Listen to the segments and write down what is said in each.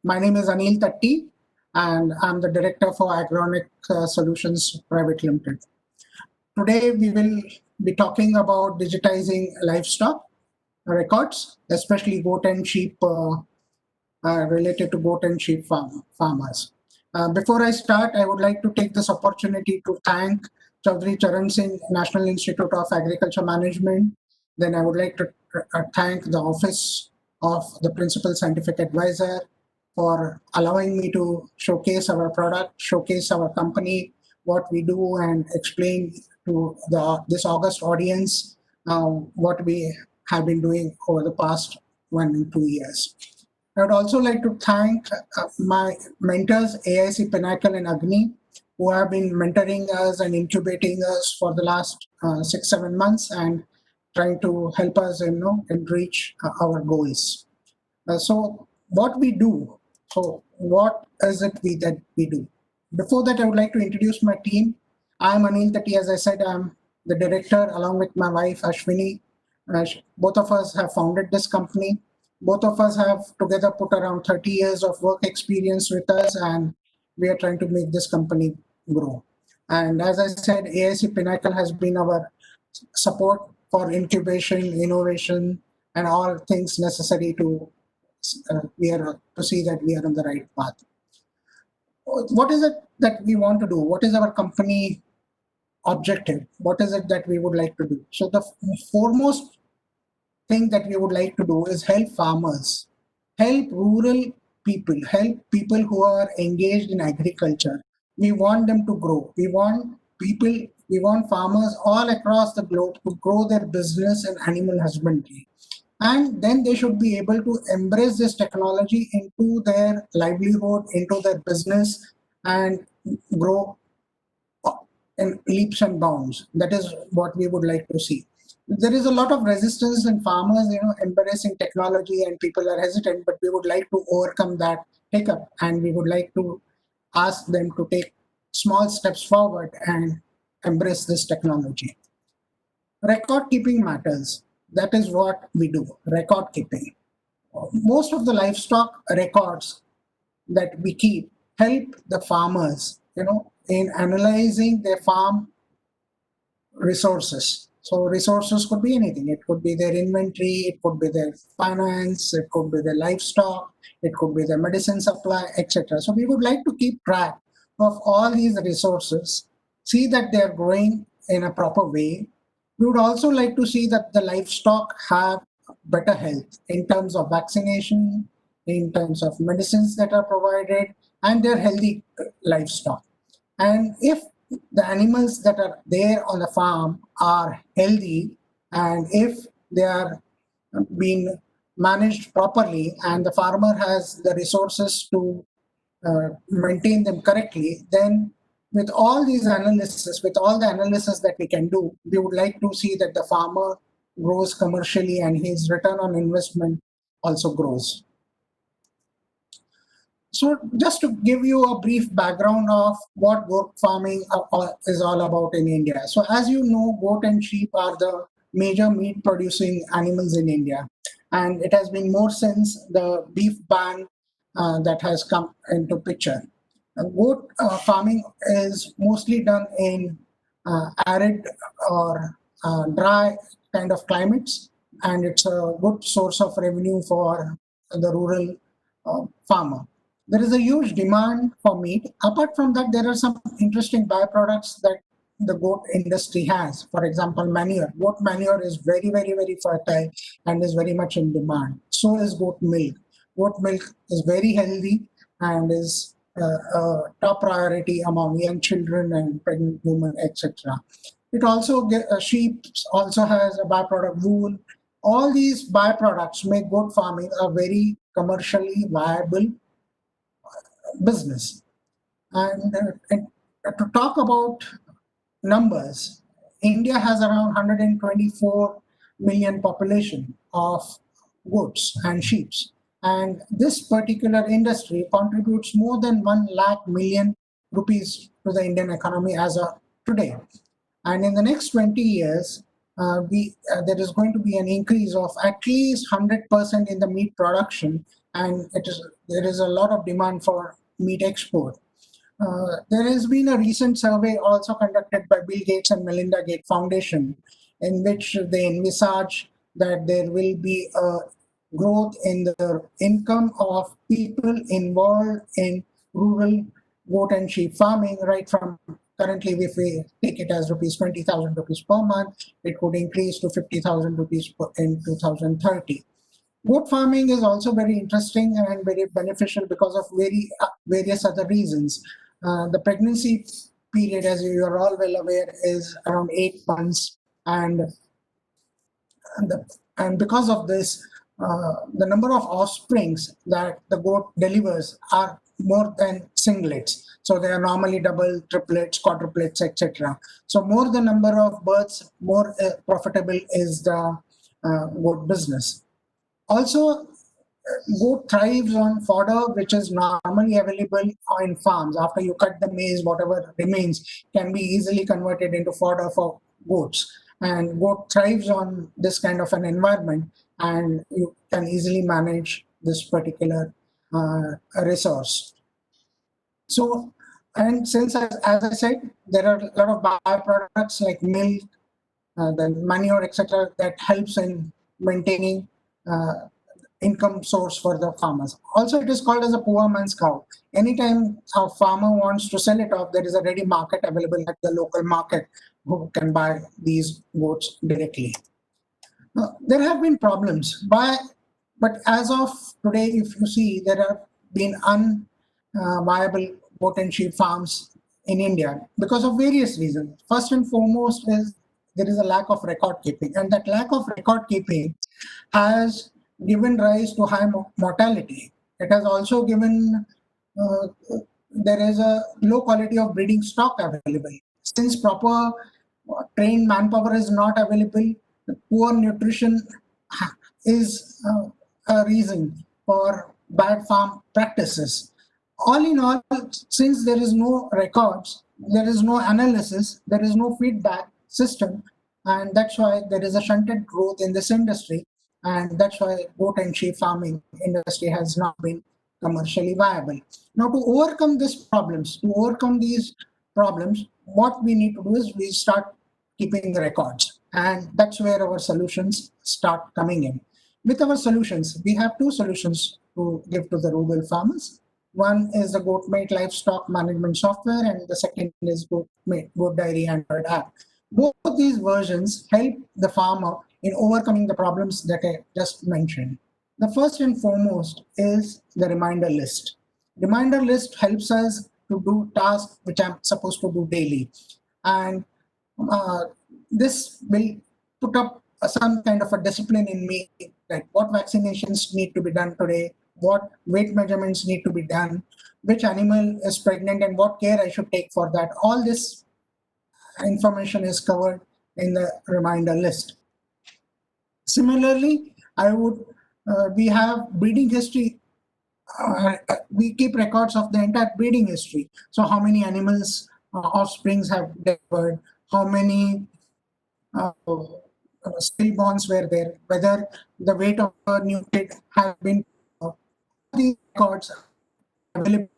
My name is Anil Tatti, and I'm the Director for AgroSonic Solutions Private Limited. Today, we will be talking about digitizing livestock records, especially goat and sheep, related to goat and sheep farmers. Before I start, I would like to take this opportunity to thank Chaudhry Charan Singh National Institute of Agriculture Management. Then I would like to thank the Office of the Principal Scientific Advisor for allowing me to showcase our product, showcase our company, what we do, and explain to this August audience what we have been doing over the past 1 and 2 years. I would also like to thank my mentors, AIC Pinnacle and Agni, who have been mentoring us and incubating us for the last 6-7 months and trying to help us, and reach our goals. So what we do, so what is it that we do? Before that, I would like to introduce my team. I'm Anil Tatti. As I said, I'm the director along with my wife, Ashwini. Both of us have founded this company. Both of us have together put around 30 years of work experience with us, and we are trying to make this company grow. And as I said, AIC Pinnacle has been our support for incubation, innovation, and all things necessary to see that we are on the right path. What is it that we want to do? What is our company objective? What is it that we would like to do? So the foremost thing that we would like to do is help farmers, help rural people, help people who are engaged in agriculture. We want them to grow. We want farmers all across the globe to grow their business in animal husbandry. And then they should be able to embrace this technology into their livelihood, into their business, and grow in leaps and bounds. That is what we would like to see. There is a lot of resistance in farmers, embracing technology, and people are hesitant, but we would like to overcome that hiccup, and we would like to ask them to take small steps forward and embrace this technology. Record keeping matters. That is what we do, record keeping. Most of the livestock records that we keep help the farmers, in analyzing their farm resources. So resources could be anything. It could be their inventory, it could be their finance, it could be their livestock, it could be their medicine supply, etc. So we would like to keep track of all these resources, see that they are growing in a proper way. We would also like to see that the livestock have better health in terms of vaccination, in terms of medicines that are provided, and they're healthy livestock. And if the animals that are there on the farm are healthy, and if they are being managed properly, and the farmer has the resources to maintain them correctly, then with all the analysis that we can do, we would like to see that the farmer grows commercially and his return on investment also grows. So just to give you a brief background of what goat farming is all about in India. So as you know, goat and sheep are the major meat producing animals in India. And it has been more since the beef ban that has come into picture. Goat farming is mostly done in arid or dry kind of climates, and it's a good source of revenue for the rural farmer. There is a huge demand for meat. Apart from that, there are some interesting byproducts that the goat industry has. For example, manure. Goat manure is very, very, very fertile and is very much in demand. So is goat milk. Goat milk is very healthy and is a top priority among young children and pregnant women, etc. It also sheep also has a byproduct wool. All these byproducts make goat farming a very commercially viable business. And to talk about numbers, India has around 124 million population of goats and sheep. And this particular industry contributes more than 1 lakh million rupees to the Indian economy as of today. And in the next 20 years, there is going to be an increase of at least 100% in the meat production, and there is a lot of demand for meat export. There has been a recent survey also conducted by Bill Gates and Melinda Gates Foundation, in which they envisage that there will be a growth in the income of people involved in rural goat and sheep farming, right from currently, if we take it as rupees 20,000 rupees per month, it could increase to 50,000 rupees in 2030. Goat farming is also very interesting and very beneficial because of various other reasons. The pregnancy period, as you are all well aware, is around 8 months, and because of this, the number of offsprings that the goat delivers are more than singlets. So they are normally double, triplets, quadruplets, etc. So more the number of births, more profitable is the goat business. Also, goat thrives on fodder which is normally available in farms. After you cut the maize, whatever remains can be easily converted into fodder for goats. And goat thrives on this kind of an environment, and you can easily manage this particular resource. So, and since, as I said, there are a lot of byproducts like milk, the manure, etc., that helps in maintaining income source for the farmers. Also, it is called as a poor man's cow. Anytime a farmer wants to sell it off, there is a ready market available at the local market who can buy these goats directly. There have been problems, but as of today, if you see, there have been unviable goat and sheep farms in India because of various reasons. First and foremost is there is a lack of record keeping, and that lack of record keeping has given rise to high mortality. It has also given there is a low quality of breeding stock available. Since proper trained manpower is not available, poor nutrition is a reason for bad farm practices. All in all, since there is no records, there is no analysis, there is no feedback system, and that's why there is a shunted growth in this industry, and that's why goat and sheep farming industry has not been commercially viable. Now, to overcome these problems, what we need to do is we start keeping the records, and that's where our solutions start coming in. With our solutions, we have two solutions to give to the rural farmers. One is the GoatMate livestock management software, and the second is Goat Diary Android app. Both of these versions help the farmer in overcoming the problems that I just mentioned. The first and foremost is the reminder list. Reminder list helps us to do tasks which I'm supposed to do daily. And this will put up some kind of a discipline in me, like what vaccinations need to be done today, what weight measurements need to be done, which animal is pregnant, and what care I should take for that. All this information is covered in the reminder list. Similarly, we have breeding history. We keep records of the entire breeding history. So how many animals, offsprings have delivered, how many stillborns were there, whether the weight of a new kid has been. These records are available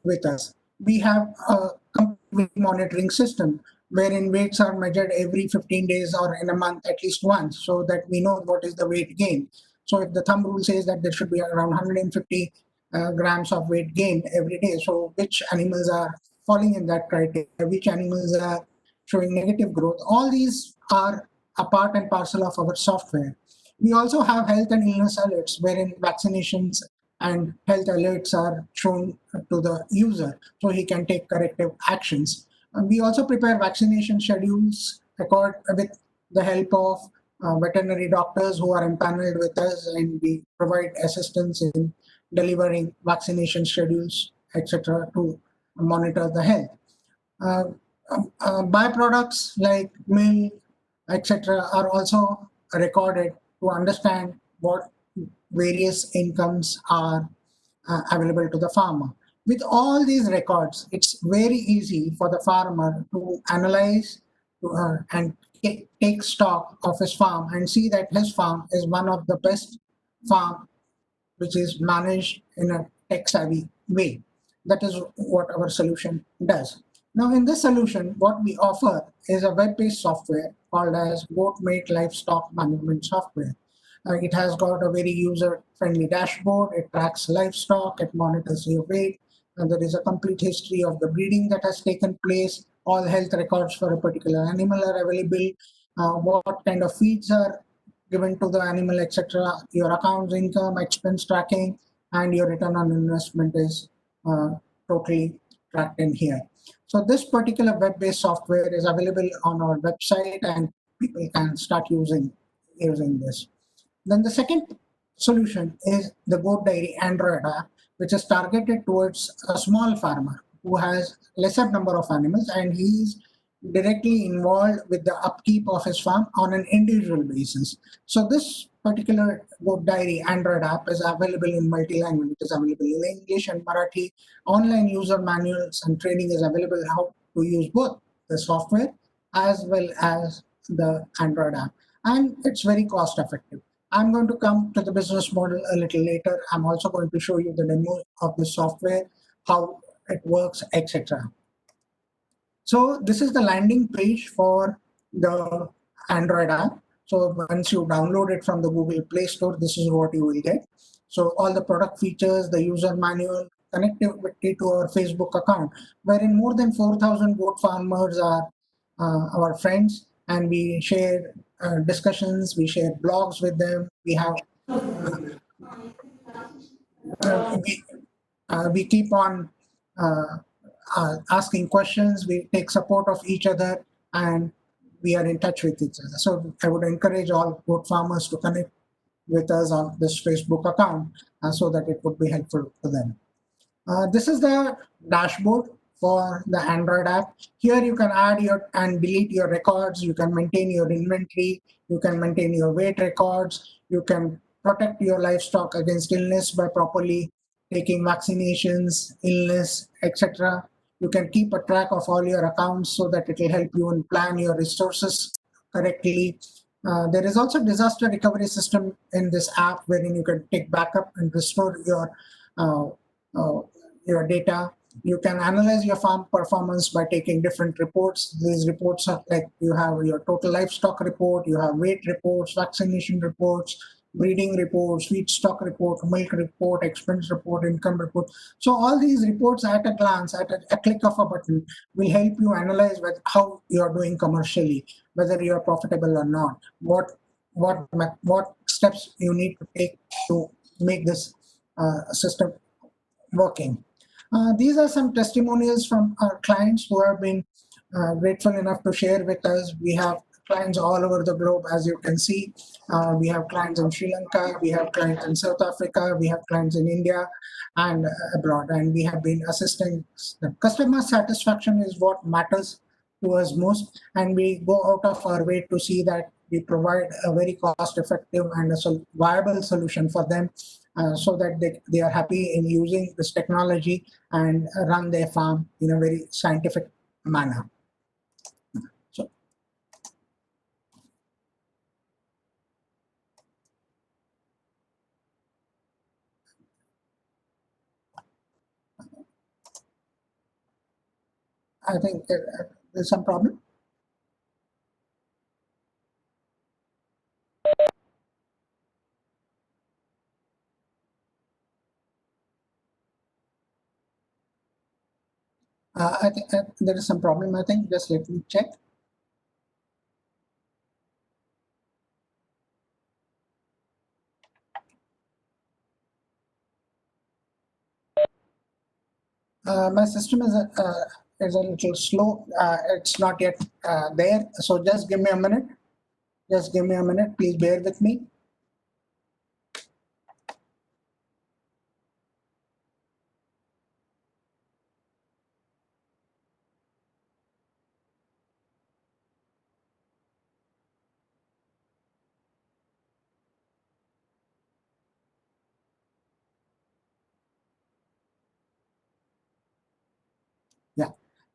with us. We have a complete monitoring system wherein weights are measured every 15 days or in a month at least once, so that we know what is the weight gain. So if the thumb rule says that there should be around 150 grams of weight gain every day, so which animals are falling in that criteria, which animals are showing negative growth, all these are a part and parcel of our software. We also have health and illness alerts wherein vaccinations and health alerts are shown to the user so he can take corrective actions. And we also prepare vaccination schedules with the help of veterinary doctors who are empaneled with us, and we provide assistance in delivering vaccination schedules, etc., to monitor the health. Byproducts like milk, etc., are also recorded to understand what various incomes are available to the farmer. With all these records, it's very easy for the farmer to analyze and take stock of his farm and see that his farm is one of the best farm which is managed in a tech-savvy way. That is what our solution does. Now, in this solution, what we offer is a web-based software called as Goat-Mate Livestock Management Software. It has got a very user-friendly dashboard. It tracks livestock. It monitors your weight. And there is a complete history of the breeding that has taken place. All health records for a particular animal are available. What kind of feeds are given to the animal, etc. Your accounts, income, expense tracking, and your return on investment is totally tracked in here. So this particular web-based software is available on our website, and people can start using this. Then the second solution is the Goat Dairy Android app, which is targeted towards a small farmer who has lesser number of animals, and he is directly involved with the upkeep of his farm on an individual basis. So this particular Goat Dairy Android app is available in multi-language. It is available in English and Marathi. Online user manuals and training is available how to use both the software as well as the Android app. And it's very cost effective. I'm going to come to the business model a little later. I'm also going to show you the demo of the software, how it works, etc. So this is the landing page for the Android app. So once you download it from the Google Play Store, this is what you will get. So all the product features, the user manual, connectivity to our Facebook account, wherein more than 4,000 goat farmers are our friends, and we share discussions, we share blogs with them. We have we, we keep on asking questions, we take support of each other, and we are in touch with each other. So I would encourage all goat farmers to connect with us on this Facebook account so that it would be helpful to them. This is the dashboard for the Android app. Here you can add your and delete your records. You can maintain your inventory. You can maintain your weight records. You can protect your livestock against illness by properly taking vaccinations, illness, etc. You can keep a track of all your accounts so that it will help you and plan your resources correctly. There is also disaster recovery system in this app wherein you can take backup and restore uh, your data. You can analyze your farm performance by taking different reports. These reports are like you have your total livestock report, you have weight reports, vaccination reports, breeding reports, feed stock report, milk report, expense report, income report. So all these reports at a glance, at a click of a button, will help you analyze how you are doing commercially, whether you are profitable or not, what steps you need to take to make this system working. These are some testimonials from our clients who have been grateful enough to share with us. We have clients all over the globe, as you can see. We have clients in Sri Lanka, we have clients in South Africa, we have clients in India and abroad, and we have been assisting them. Customer satisfaction is what matters to us most, and we go out of our way to see that we provide a very cost-effective and a viable solution for them so that they are happy in using this technology and run their farm in a very scientific manner. So I think there's some problem. I think there is some problem. I think just let me check. My system is a little slow. It's not yet there. So just give me a minute. Just give me a minute. Please bear with me.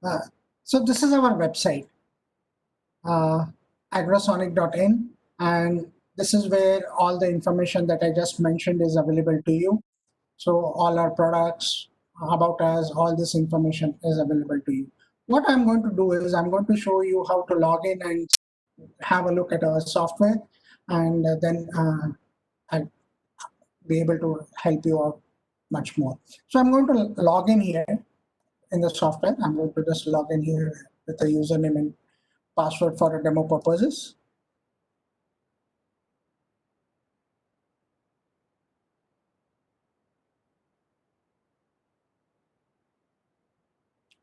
Yeah. So this is our website. agrosonic.in, and this is where all the information that I just mentioned is available to you. So all our products, about us, all this information is available to you. What I'm going to do is I'm going to show you how to log in and have a look at our software, and then I'll be able to help you out much more. So I'm going to log in here in the software. I'm going to just log in here with a username and password for a demo purposes.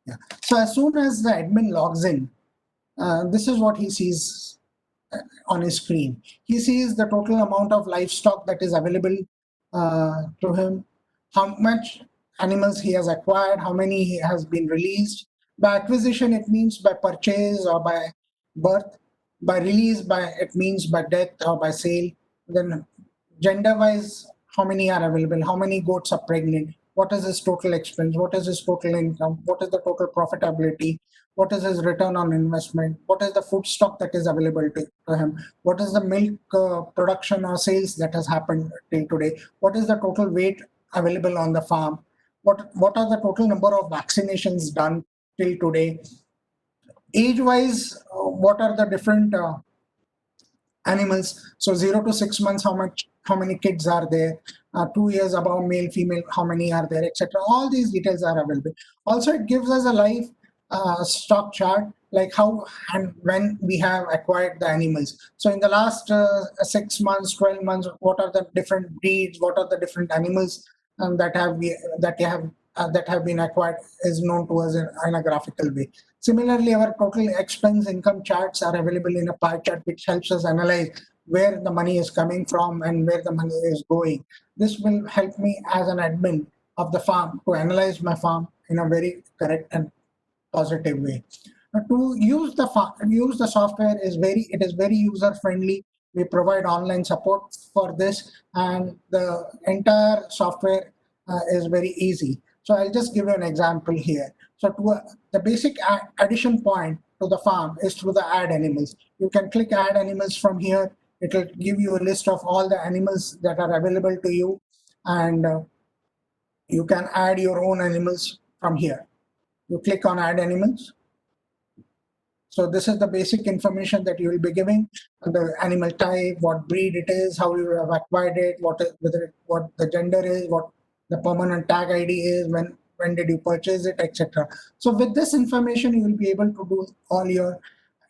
Yeah. So as soon as the admin logs in, this is what he sees on his screen. He sees the total amount of livestock that is available to him, how much animals he has acquired, how many he has been released. By acquisition, it means by purchase or by birth. By release, by it means by death or by sale. Then gender-wise, how many are available, how many goats are pregnant, what is his total expense, what is his total income, what is the total profitability, what is his return on investment, what is the food stock that is available to him, what is the milk production or sales that has happened till today, what is the total weight available on the farm, what are the total number of vaccinations done till today, age wise, what are the different animals. So 0 to 6 months, how many kids are there? 2 years above, male, female, how many are there, etc. All these details are available. Also, it gives us a live stock chart, like how and when we have acquired the animals. So in the last 6 months, 12 months, what are the different breeds? What are the different animals that have been acquired is known to us in a graphical way. Similarly, our total expense income charts are available in a pie chart, which helps us analyze where the money is coming from and where the money is going. This will help me as an admin of the farm to analyze my farm in a very correct and positive way. To use the software is very user friendly. We provide online support for this, and the entire software is very easy. So I'll just give you an example here. So the basic addition point to the farm is through the add animals. You can click add animals from here. It will give you a list of all the animals that are available to you, and you can add your own animals from here. You click on add animals. So this is the basic information that you will be giving: the animal type, what breed it is, how you have acquired it, what the gender is, what the permanent tag ID is, when did you purchase it, etc. So with this information, you will be able to do all your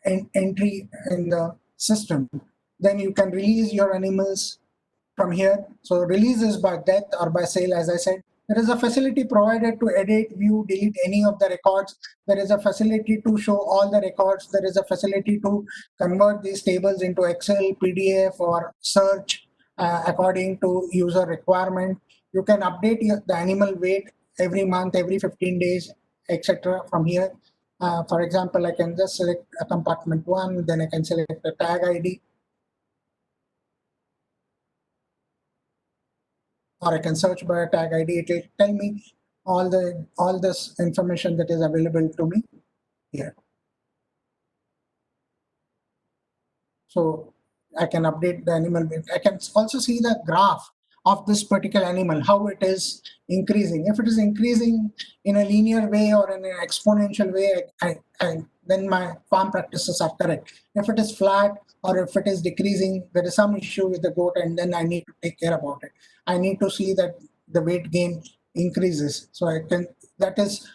entry in the system. Then you can release your animals from here. So release is by death or by sale, as I said. There is a facility provided to edit, view, delete any of the records. There is a facility to show all the records. There is a facility to convert these tables into Excel, PDF, or search according to user requirement. You can update the animal weight every month, every 15 days, etc. from here. For example, I can just select a compartment 1, then I can select the tag ID, or I can search by a tag ID. It will tell me all this information that is available to me here. So I can update the animal. I can also see the graph of this particular animal, how it is increasing. If it is increasing in a linear way or in an exponential way, then my farm practices are correct. If it is flat or if it is decreasing, there is some issue with the goat, and then I need to take care about it. I need to see that the weight gain increases. So that is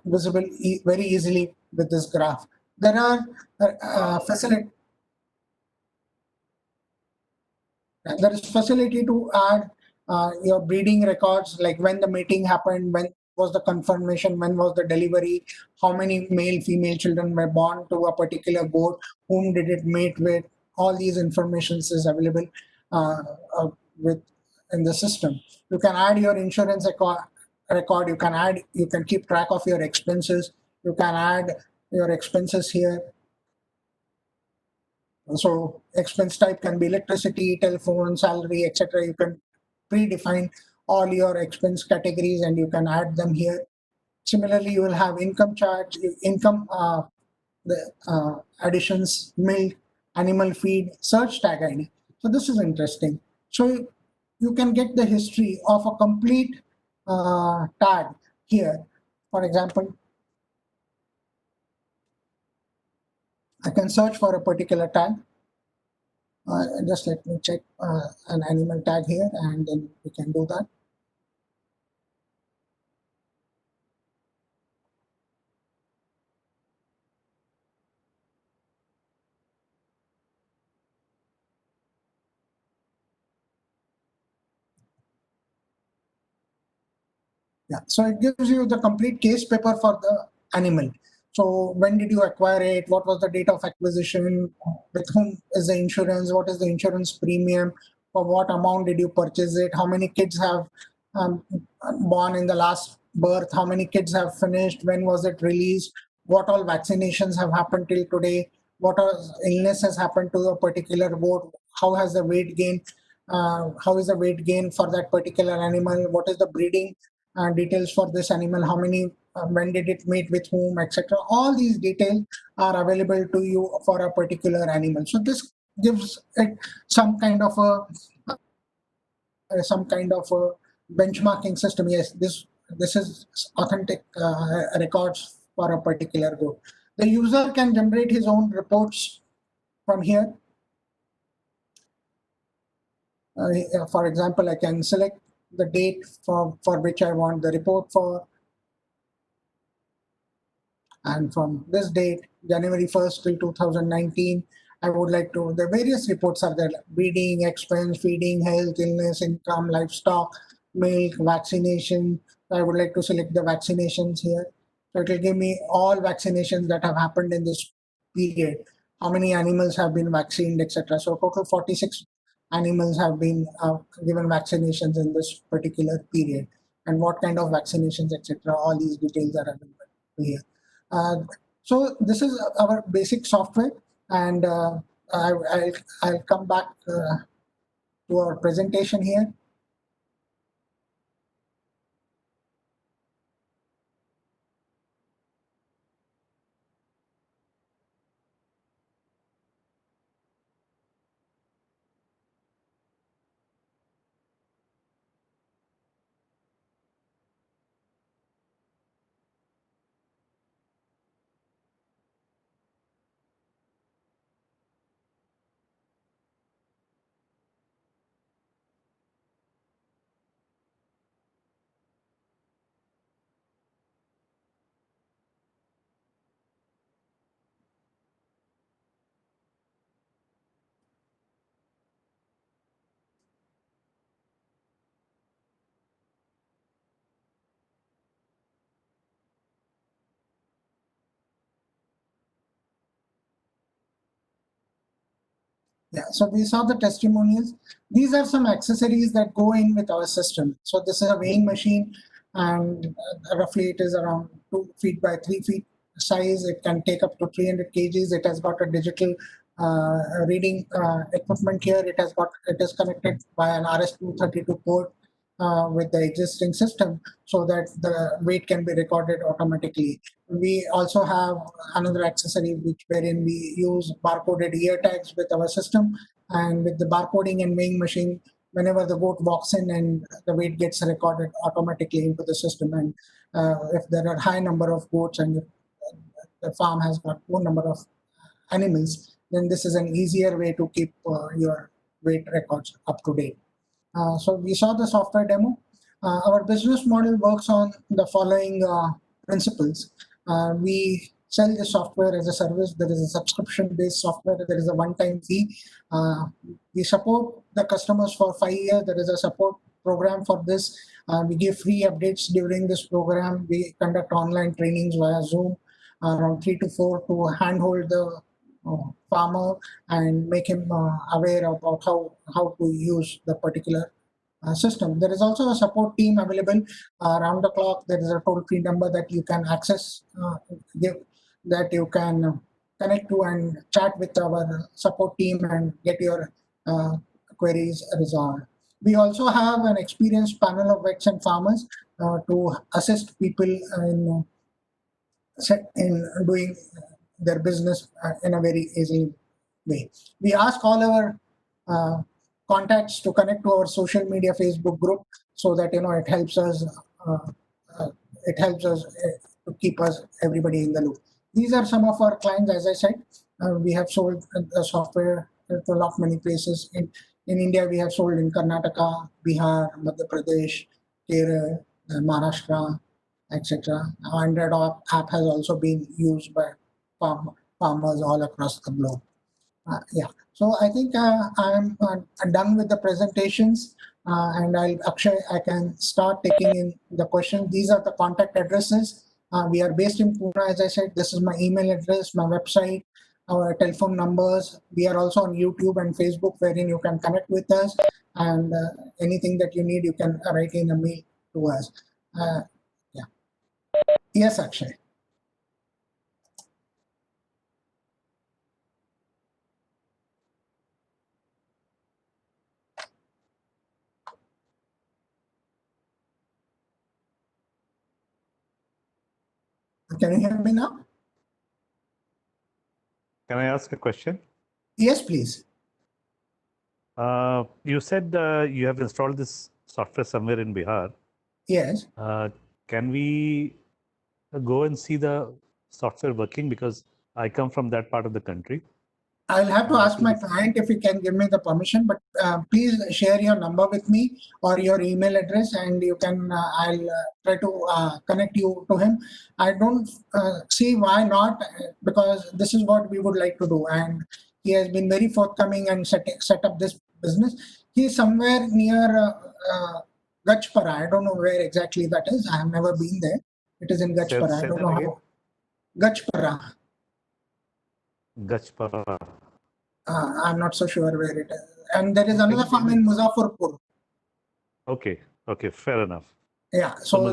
visible very easily with this graph. There are facilities. There is facility to add your breeding records, like when the mating happened, when was the confirmation, when was the delivery, how many male, female children were born to a particular goat, whom did it mate with. All these informations is available uh, with in the system. You can add your insurance record. You can keep track of your expenses. You can add your expenses here. So expense type can be electricity, telephone, salary, etc. You can predefine all your expense categories and you can add them here. Similarly, you will have income charge, income, the additions, milk, animal feed search tag ID. So this is interesting. So you can get the history of a complete tag here. For example, I can search for a particular tag. Just let me check an animal tag here, and then we can do that. Yeah, so it gives you the complete case paper for the animal. So when did you acquire it? What was the date of acquisition? With whom is the insurance? What is the insurance premium? For what amount did you purchase it? How many kids have um, born in the last birth? How many kids have finished? When was it released? What all vaccinations have happened till today? What all illness has happened to a particular goat? How has the weight gain? How is the weight gain for that particular animal? What is the breeding details for this animal? How many, when did it mate with whom, etc. All these details are available to you for a particular animal. So this gives it some kind of a benchmarking system. Yes, this is authentic records for a particular goat. The user can generate his own reports from here. For example, I can select the date for which I want the report for. And from this date, January 1st till 2019, I would like to, the various reports are there: breeding, expense, feeding, health, illness, income, livestock, milk, vaccination. So I would like to select the vaccinations here. So it will give me all vaccinations that have happened in this period, how many animals have been vaccinated, etc. So total 46 animals have been given vaccinations in this particular period, and what kind of vaccinations, etc. All these details are available here. Uh, so this is our basic software, and I'll come back to our presentation here. Yeah, so these are the testimonials. These are some accessories that go in with our system. So this is a weighing machine, and roughly it is around 2 feet by 3 feet size. It can take up to 300 kgs. It has got a digital reading equipment here. It is connected by an RS-232 port with the existing system, so that the weight can be recorded automatically. We also have another accessory wherein we use barcoded ear tags with our system, and with the barcoding and weighing machine, whenever the goat walks in, and the weight gets recorded automatically into the system. And if there are high number of goats, and if the farm has got more number of animals, then this is an easier way to keep your weight records up to date. So we saw the software demo. Our business model works on the following principles. We sell the software as a service. There is a subscription-based software. There is a one-time fee. We support the customers for 5 years. There is a support program for this. We give free updates during this program. We conduct online trainings via Zoom, around 3 to 4, to handhold the farmer and make him aware about how to use the particular system. There is also a support team available around the clock. There is a toll-free number that you can access, that you can connect to and chat with our support team and get your queries resolved. We also have an experienced panel of vets and farmers to assist people in doing their business in a very easy way. We ask all our contacts to connect to our social media Facebook group so that it helps us. It helps us to keep us everybody in the loop. These are some of our clients. As I said, we have sold software to a lot many places. In India, we have sold in Karnataka, Bihar, Madhya Pradesh, Kerala, Maharashtra, etc. Android app has also been used by farmers all across the globe. Yeah, so I think I'm done with the presentations, and Akshay, I can start taking in the questions. These are the contact addresses. We are based in Pune, as I said. This is my email address, my website, our telephone numbers. We are also on YouTube and Facebook, wherein you can connect with us, and anything that you need, you can write in a mail to us. Yeah. Yes, Akshay. Can you hear me now? Can I ask a question? Yes, please. You said you have installed this software somewhere in Bihar. Yes. Can we go and see the software working? Because I come from that part of the country. I'll have to ask my client if he can give me the permission, but please share your number with me or your email address, and you can. I'll try to connect you to him. I don't see why not, because this is what we would like to do, and he has been very forthcoming and set up this business. He is somewhere near Gachpara. I don't know where exactly that is. I have never been there. It is in Gachpara. I don't know how. Gachpara. Gachpara. I'm not so sure where it is. And there is another farm in Muzaffarpur. Okay, fair enough. Yeah, so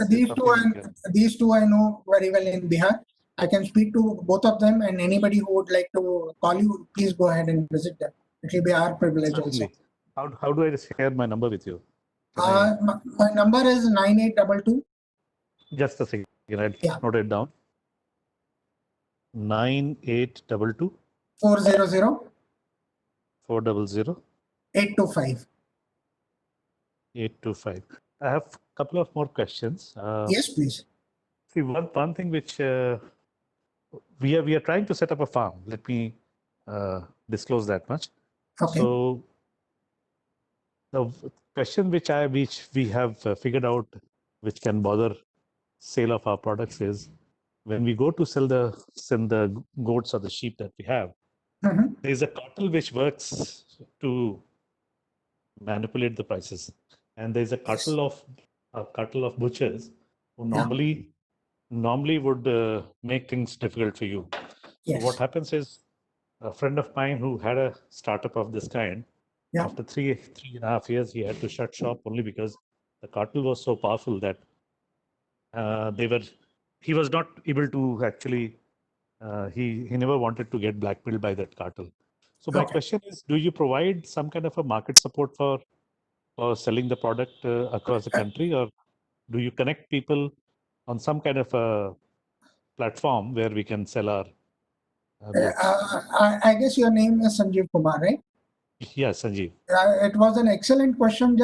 these two I know very well in Bihar. I can speak to both of them, and anybody who would like to call you, please go ahead and visit them. It will be our privilege also. How do I share my number with you? My number is 9822. Just a second, I'll note it down. 9822 400 400 825. 825. I have a couple of more questions. Yes, please. See, one thing which we are trying to set up a farm. Let me disclose that much. Okay. So the question which we have figured out, which can bother sale of our products, is when we go to sell the goats or the sheep that we have, there is a cartel which works to manipulate the prices, and there is a cartel of butchers who normally would make things difficult for you. Yes. So what happens is, a friend of mine who had a startup of this kind, after three and a half years, he had to shut shop only because the cartel was so powerful that he was not able to actually, he never wanted to get blackmailed by that cartel. So my question is, do you provide some kind of a market support for selling the product across the country, or do you connect people on some kind of a platform where we can sell our goods? I guess your name is Sanjeev Kumar, right? Yeah, Sanjeev. It was an excellent question,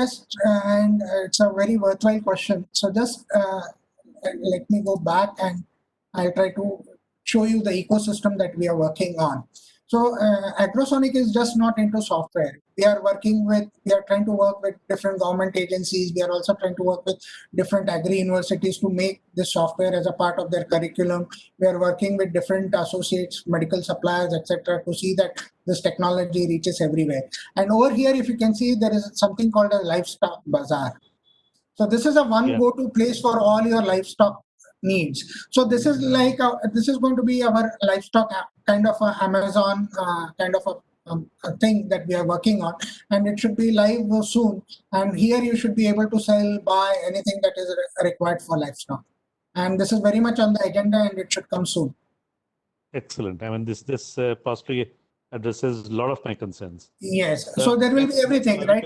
and it's a very worthwhile question. So just let me go back, and I'll try to show you the ecosystem that we are working on. So AgroSonic is just not into software. We are trying to work with different government agencies. We are also trying to work with different agri universities to make this software as a part of their curriculum. We are working with different associates, medical suppliers, etc., to see that this technology reaches everywhere. And over here, if you can see, there is something called a livestock bazaar. So this is a go-to place for all your livestock needs. So this is like this is going to be our livestock kind of a Amazon kind of a thing that we are working on, and it should be live soon. And here you should be able to buy anything that is required for livestock. And this is very much on the agenda, and it should come soon. Excellent. I mean, this possibly addresses a lot of my concerns. Yes. So there will be everything, right?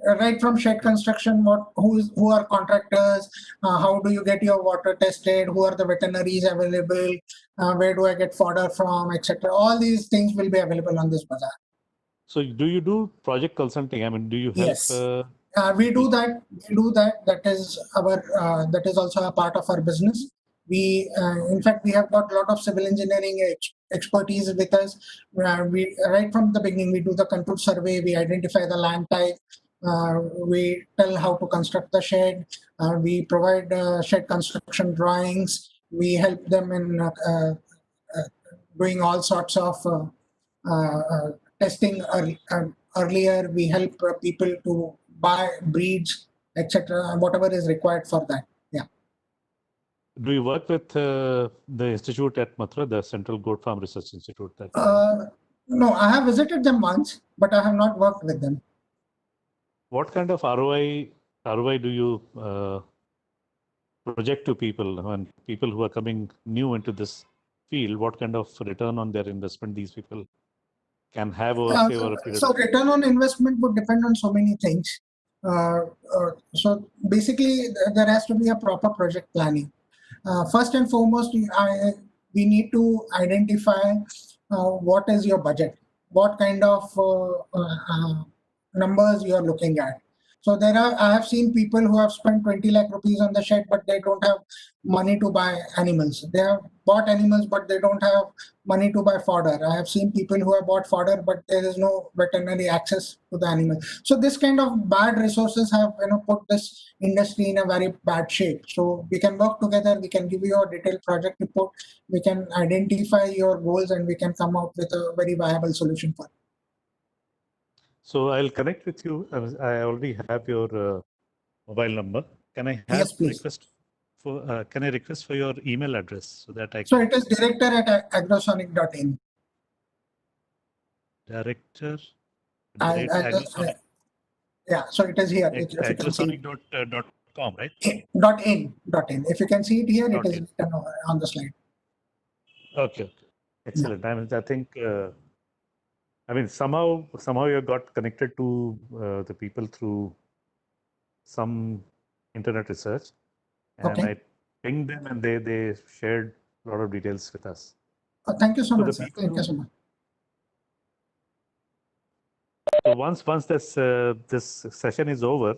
right from shed construction, who are contractors, how do you get your water tested, who are the veterinaries available, where do I get fodder from, etc. All these things will be available on this bazaar. So do you do project consulting? I mean, do you help? Yes. We do that. We do that. That is our. That is also a part of our business. In fact, we have got a lot of civil engineering expertise with us. We right from the beginning, we do the contour survey. We identify the land type. We tell how to construct the shed. We provide shed construction drawings. We help them in doing all sorts of testing earlier. We help people to buy breeds, etc. Whatever is required for that. Yeah. Do you work with the institute at Mitr, the Central Goat Farm Research Institute? No, I have visited them once, but I have not worked with them. What kind of ROI do you project to people when people who are coming new into this field? What kind of return on their investment these people can have over, say, over a period so of time? return on investment would depend on so many things. So basically, there has to be a proper project planning. First and foremost, we need to identify what is your budget, what kind of numbers you are looking at. So I have seen people who have spent 20 lakh rupees on the shed, but they don't have money to buy animals. They have bought animals, but they don't have money to buy fodder. I have seen people who have bought fodder, but there is no veterinary access to the animal. So this kind of bad resources have put this industry in a very bad shape. So we can work together. We can give you a detailed project report. We can identify your goals, and we can come out with a very viable solution for it. So I'll connect with you. I already have your mobile number. Can I have Yes, please. request for? Can I request for your email address so that I So can? it is director@agrosonic.in. Director. I Yeah, so it is here. If you can see agrosonic.com, right? .in. If you can see it here, it is .in. written on the slide. Okay. Excellent. I think. Somehow you got connected to the people through some internet research, and Okay. I pinged them, and they shared a lot of details with us. Thank you so So much, the sir. people Thank you so much. So once this session is over,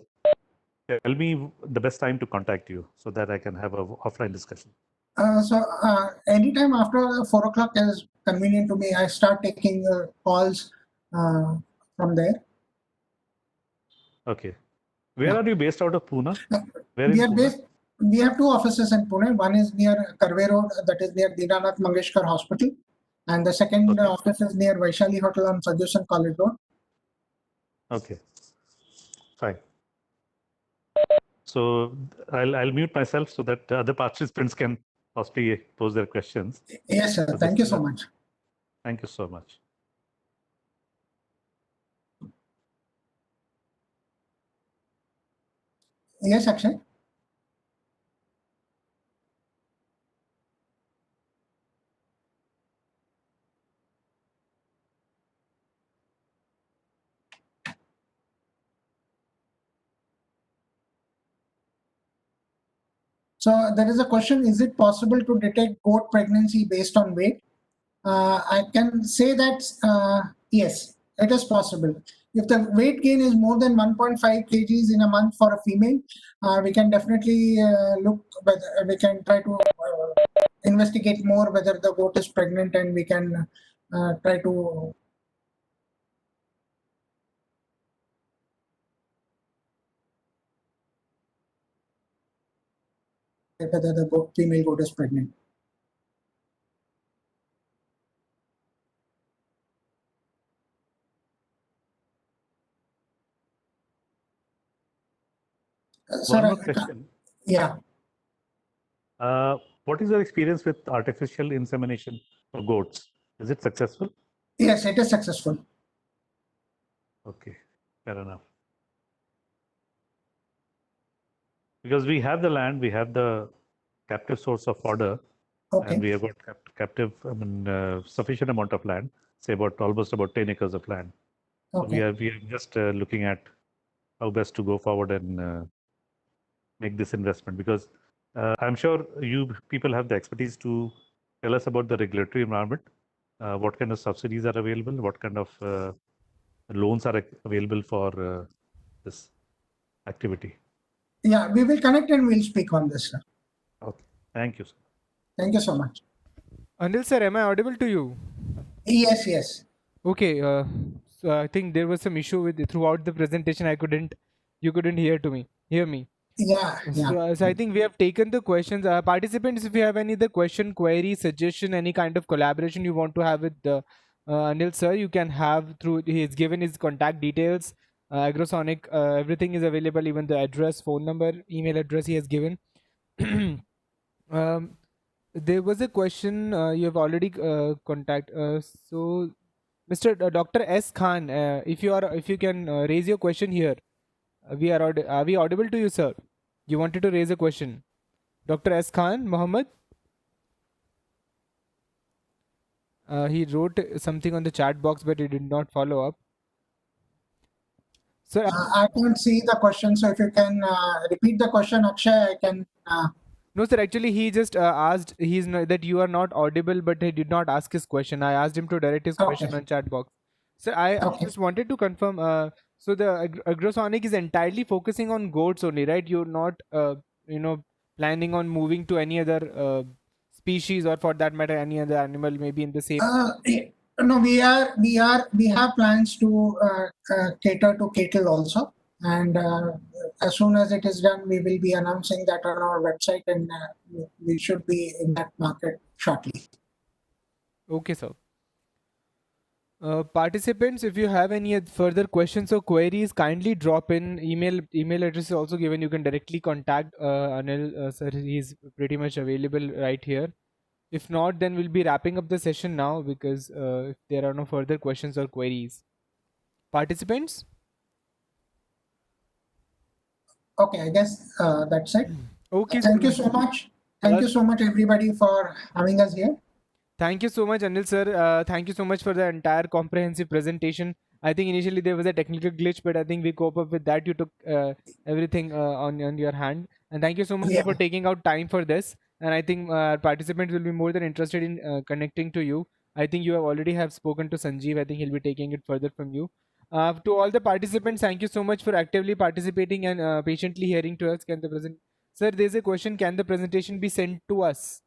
tell me the best time to contact you so that I can have a offline discussion. Anytime after 4 o'clock is convenient to me. I start taking calls from there. Okay. Where are you based out of Pune? Where We in are Pune? based. We have 2 offices in Pune. One is near Karve Road, that is near Dinanath Mangeshkar Hospital, and the second office is near Vaishali Hotel on Ferguson College Road. Okay. Fine. So I'll mute myself so that other participants can possibly pose their questions. Yes, sir. So Thank you so much. Thank you so much. Yes, Akshay. So there is a question, is it possible to detect goat pregnancy based on weight? I can say that yes, it is possible. If the weight gain is more than 1.5 kgs in a month for a female, we can definitely look, whether we can try to investigate more whether the goat is pregnant, and we can try to whether the female goat is pregnant. One more question. Yeah. What is your experience with artificial insemination for goats? Is it successful? Yes, it is successful. Okay, fair enough. Because we have the land, we have the captive source of fodder, and we have got captive, sufficient amount of land, say almost about 10 acres of land. So we are just looking at how best to go forward and make this investment, because I'm sure you people have the expertise to tell us about the regulatory environment, what kind of subsidies are available, what kind of loans are available for this activity. Yeah, we will connect and we'll speak on this, sir. Okay, thank you, sir. Thank you so much. Anil sir, am I audible to you? Yes, yes. Okay, so I think there was some issue with throughout the presentation. You couldn't hear me. Yeah, yeah. So I think we have taken the questions. Participants, if you have any other question, query, suggestion, any kind of collaboration you want to have with Anil sir, you can have through. He's given his contact details. AgroSonic, everything is available. Even the address, phone number, email address he has given. um, there was a question you have already contact. So Mr. Dr. S. Khan, if you can raise your question here, are we audible to you, sir? You wanted to raise a question, Dr. S. Khan Mohammed. He wrote something on the chat box, but he did not follow up. Sir, I can't see the question, so if you can repeat the question, Akshay, I can. no, sir. Actually, he just asked. That you are not audible, but he did not ask his question. I asked him to direct his question Okay. on chat box. Sir, I Okay. just wanted to confirm. So the AgroSonic is entirely focusing on goats only, right? You're not, planning on moving to any other species, or for that matter, any other animal, maybe in the same. No, we have plans to cater to cattle also, and as soon as it is done, we will be announcing that on our website, and we should be in that market shortly. Okay, sir. Participants, if you have any further questions or queries, kindly drop in. Email address is also given. You can directly contact Anil sir. He's pretty much available right here. If not, then we'll be wrapping up the session now, because if there are no further questions or queries. Participants? Okay, I guess that's it. Okay. Thank you so much. Thank you so much, everybody, for having us here. Thank you so much, Anil sir. Thank you so much for the entire comprehensive presentation. I think initially there was a technical glitch, but I think we cope up with that. You took everything on your hand, and thank you so much for taking out time for this. And I think participants will be more than interested in connecting to you. I think you have already have spoken to Sanjeev. I think he'll be taking it further from you. To all the participants, thank you so much for actively participating and patiently hearing to us. Sir, there's a question. Can the presentation be sent to us?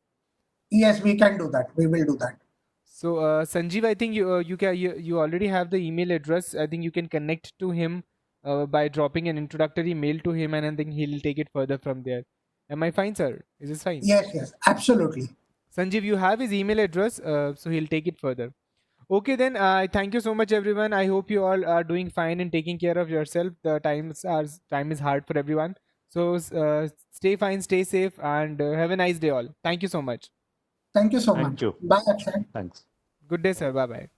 Yes, we can do that. We will do that. So Sanjeev, I think you already have the email address. I think you can connect to him by dropping an introductory mail to him, and I think he'll take it further from there. Am I fine, sir? Is this fine? Yes, absolutely. Sanjeev, you have his email address, so he'll take it further. Okay, then thank you so much, everyone. I hope you all are doing fine and taking care of yourself. The time is hard for everyone. So stay fine, stay safe, and have a nice day, all. Thank you so much. Thank you so Thank much. you. Bye, Akshay. Thanks. Good day, sir. Bye-bye.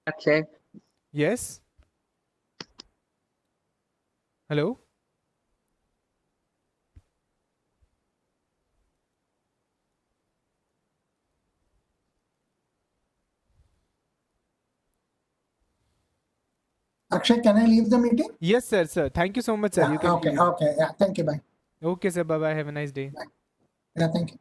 Akshay. Yes. Hello. Akshay, can I leave the meeting? Yes, sir. Thank you so much, sir. Yeah, You can. Okay. Yeah, thank you. Bye. Okay, sir. Bye-bye. Have a nice day. Bye. Yeah, thank you.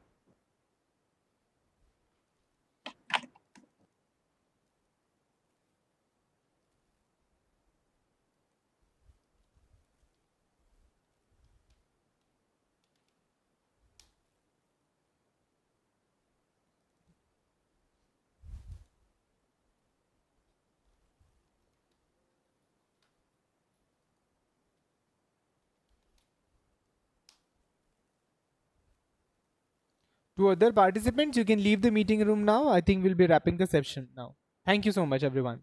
To other participants, you can leave the meeting room now. I think we'll be wrapping the session now. Thank you so much, everyone.